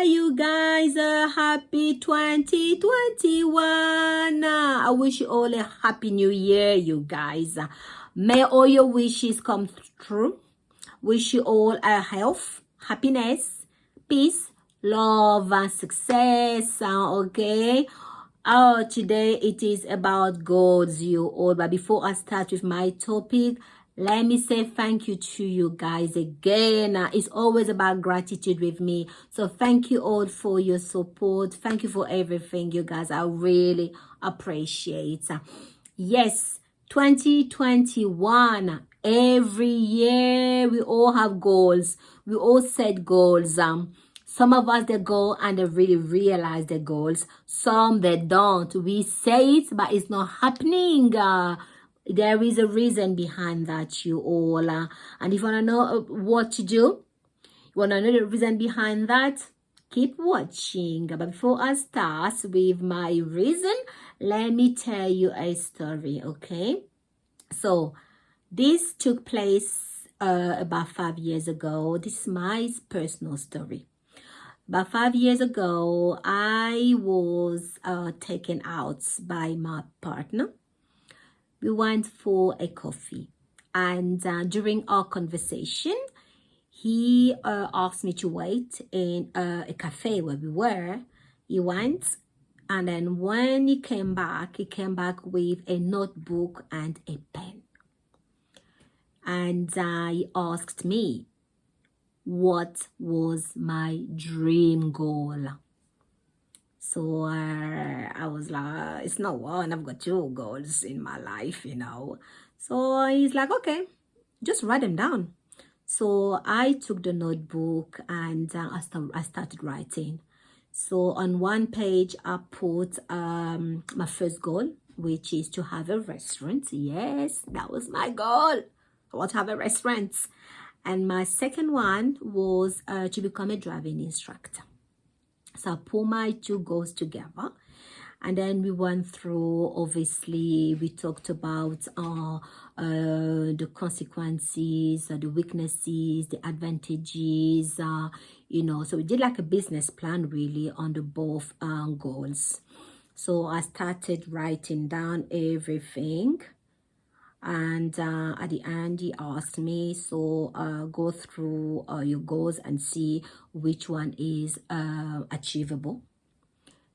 you guys. Happy 2021. I wish you all a happy new year, you guys. May all your wishes come true. Wish you all a health, happiness, peace, love, and success. Okay. Oh, today it is about goals, you all. But before I start with my topic, let me say thank you to you guys again. It's always about gratitude with me. So thank you all for your support. Thank you for everything, you guys. I really appreciate. Yes, 2021. Every year we all have goals. We all set goals. Some of us, they go and they really realize their goals. Some, they don't. We say it, but it's not happening. There is a reason behind that, you all. And if you want to know what to do, you want to know the reason behind that, keep watching. But before I start with my reason, let me tell you a story, okay? So, this took place about 5 years ago. This is my personal story. About 5 years ago, I was taken out by my partner. We went for a coffee, and during our conversation, he asked me to wait in a cafe where we were. He went, and then when he came back with a notebook and a pen. And he asked me what was my dream goal. So I was like, it's not one, I've got 2 goals in my life, you know. So he's like, okay, just write them down. So I took the notebook and I started writing. So on one page, I put my first goal, which is to have a restaurant. Yes, that was my goal. I want to have a restaurant. And my second one was to become a driving instructor. So I put my 2 goals together, and then we went through, obviously, we talked about the consequences, the weaknesses, the advantages, you know. So we did like a business plan really on the both goals. So I started writing down everything. And at the end, he asked me, so go through your goals and see which one is achievable.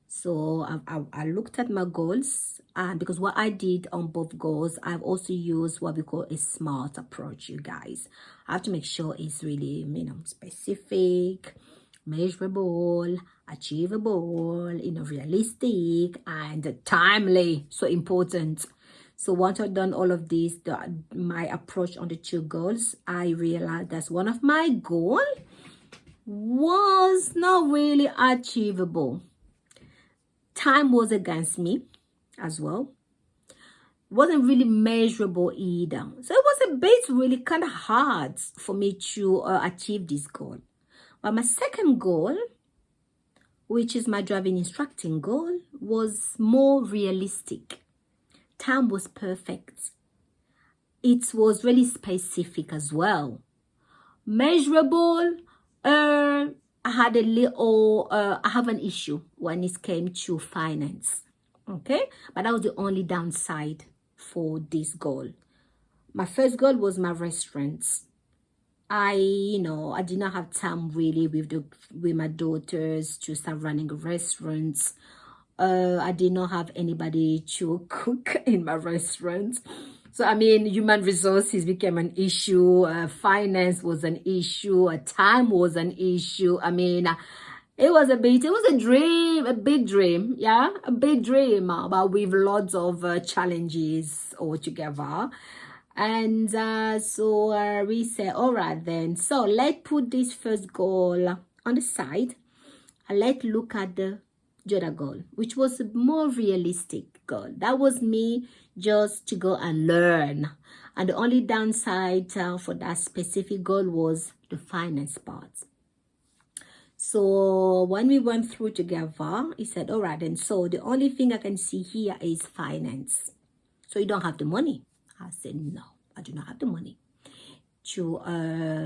So I looked at my goals, and because what I did on both goals, I've also used what we call a SMART approach, you guys. I have to make sure it's really, you know, specific, measurable, achievable, you know, realistic, and timely. So important. So once I've done all of this, my approach on the 2 goals, I realized that one of my goals was not really achievable. Time was against me as well. Wasn't really measurable either. So it was a bit really kind of hard for me to achieve this goal. But my second goal, which is my driving instructing goal, was more realistic. Time was perfect. It was really specific as well. Measurable, I had a little, I have an issue when it came to finance. Okay, but that was the only downside for this goal. My first goal was my restaurants. You know, I did not have time really with my daughters to start running restaurants. I did not have anybody to cook in my restaurant. So, I mean, human resources became an issue. Finance was an issue. Time was an issue. I mean, it was a dream, a big dream. Yeah, a big dream, but with lots of challenges altogether. And so we said, all right then. So let's put this first goal on the side. And let's look at the other goal, which was a more realistic goal. That was me just to go and learn. And the only downside for that specific goal was the finance part. So when we went through together, he said, all right, and so the only thing I can see here is finance. So you don't have the money. I said, no, I do not have the money to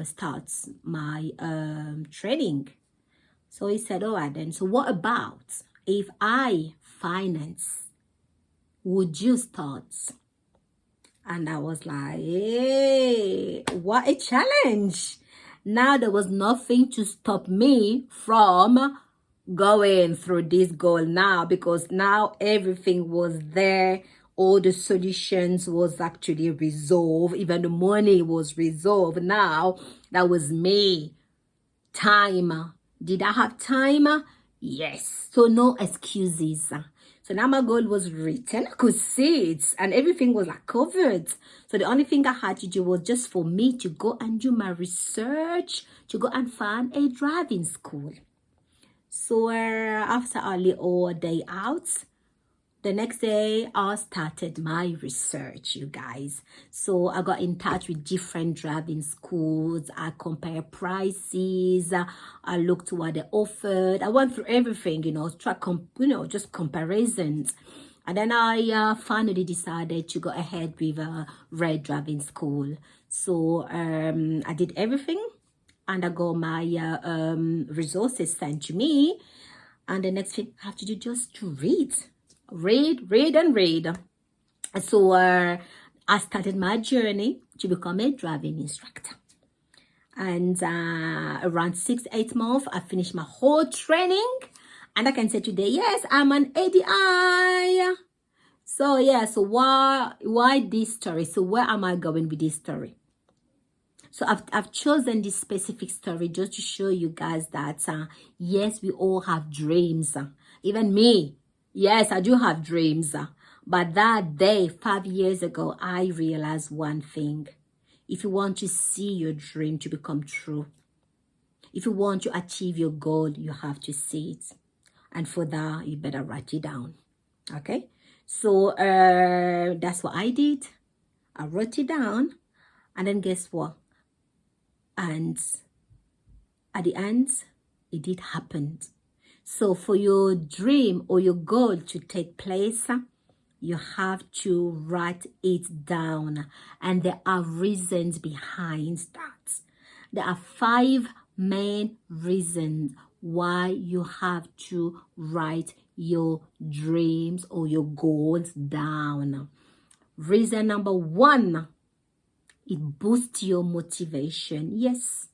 start my trading. So he said, all right then, so what about if I finance? Would you start? And I was like, hey, what a challenge. Now there was nothing to stop me from going through this goal now, because now everything was there. All the solutions was actually resolved. Even the money was resolved. Now that was me. Time. Did I have time? Yes. So no excuses. So now my goal was written. I could see it and everything was like covered. So the only thing I had to do was just for me to go and do my research, to go and find a driving school. So after a little day out, the next day I started my research, you guys. So I got in touch with different driving schools. I compared prices. I looked what they offered. I went through everything, just comparisons. And then I finally decided to go ahead with a red driving school. So I did everything and I got my resources sent to me. And the next thing I have to do just to read. Read. So I started my journey to become a driving instructor. And around 6-8 months, I finished my whole training. And I can say today, yes, I'm an ADI. So yeah, so why this story? So where am I going with this story? So I've chosen this specific story just to show you guys that, yes, we all have dreams. Even me. Yes, I do have dreams. But that day, 5 years ago, I realized one thing. If you want to see your dream to become true, if you want to achieve your goal, you have to see it. And for that, you better write it down. Okay? So that's what I did. I wrote it down. And then guess what? And at the end, it did happen. So for your dream or your goal to take place, you have to write it down. And there are reasons behind that. There are 5 main reasons why you have to write your dreams or your goals down. Reason number 1, it boosts your motivation. Yes.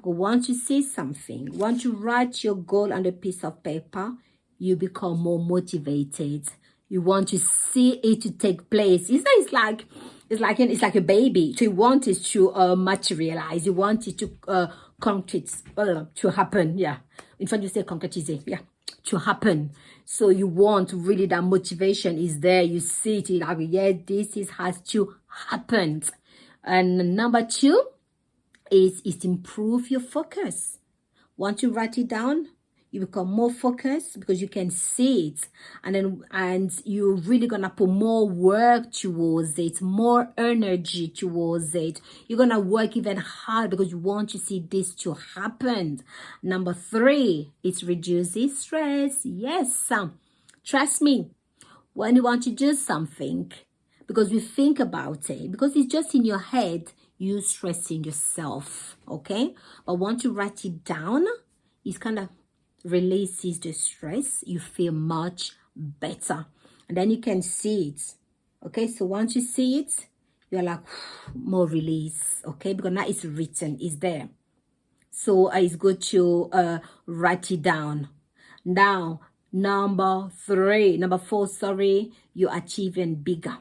But once you see something, once you write your goal on a piece of paper, you become more motivated. You want to see it to take place. It's like a baby. So you want it to materialize. You want it to concrete to happen. Yeah. In fact, you say concretize. Yeah. To happen. So you want really that motivation is there. You see it like, yeah, has to happen. And number 2 is it improve your focus. Once you write it down, you become more focused because you can see it, and you're really gonna put more work towards it, more energy towards it. You're gonna work even hard because you want to see this to happen. Number 3, it reduces stress. Yes, trust me, when you want to do something, because we think about it, because it's just in your head, you stressing yourself, okay? But once you write it down, it kind of releases the stress. You feel much better. And then you can see it, okay? So once you see it, you're like, more release, okay? Because now it's written, it's there. So it's good to write it down. Now, number 4, sorry, you're achieving bigger.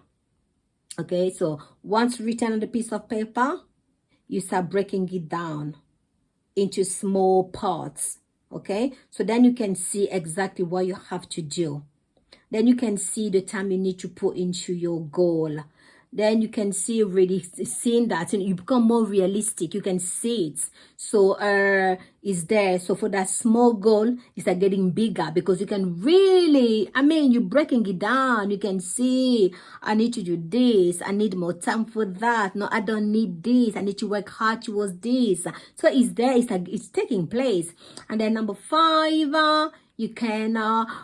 Okay, so once written on the piece of paper, you start breaking it down into small parts. Okay, so then you can see exactly what you have to do. Then you can see the time you need to put into your goal. Then you can see really seeing that, and you become more realistic. You can see it. So it's there. So for that small goal, it's like getting bigger, because you can really, you're breaking it down. You can see, I need to do this. I need more time for that. No, I don't need this. I need to work hard towards this. So it's there. It's like it's taking place. And then number 5, you can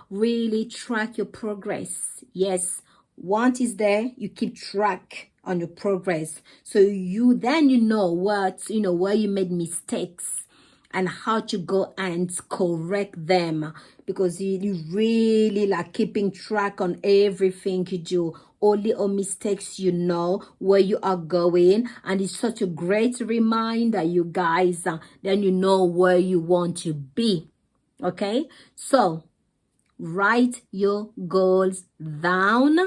really track your progress. Yes. Once it's there, you keep track on your progress. So you know where you made mistakes. and how to go and correct them, because you really like keeping track on everything you do, all little mistakes, you know where you are going, and it's such a great reminder, you guys, then you know where you want to be. Okay, so write your goals down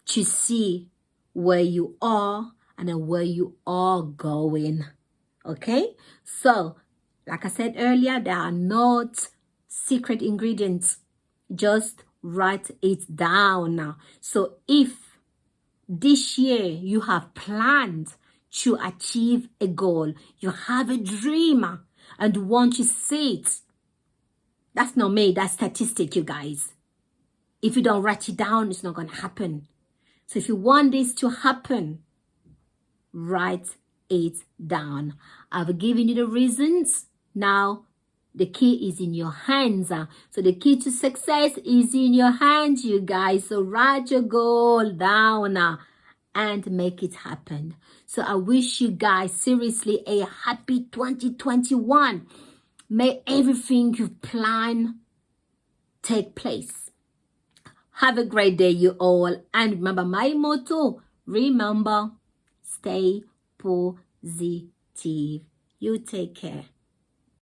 to see where you are and then where you are going. Okay, so like I said earlier, there are not secret ingredients. Just write it down. So if this year you have planned to achieve a goal, you have a dream and want to see it, that's not me, that's statistic, you guys. If you don't write it down, it's not going to happen. So if you want this to happen, write it down. I've given you the reasons. Now the key is in your hands. So the key to success is in your hands, you guys. So write your goal down and make it happen. So I wish you guys seriously a happy 2021. May everything you plan take place. Have a great day, you all. And remember my motto, remember, stay positive. You take care.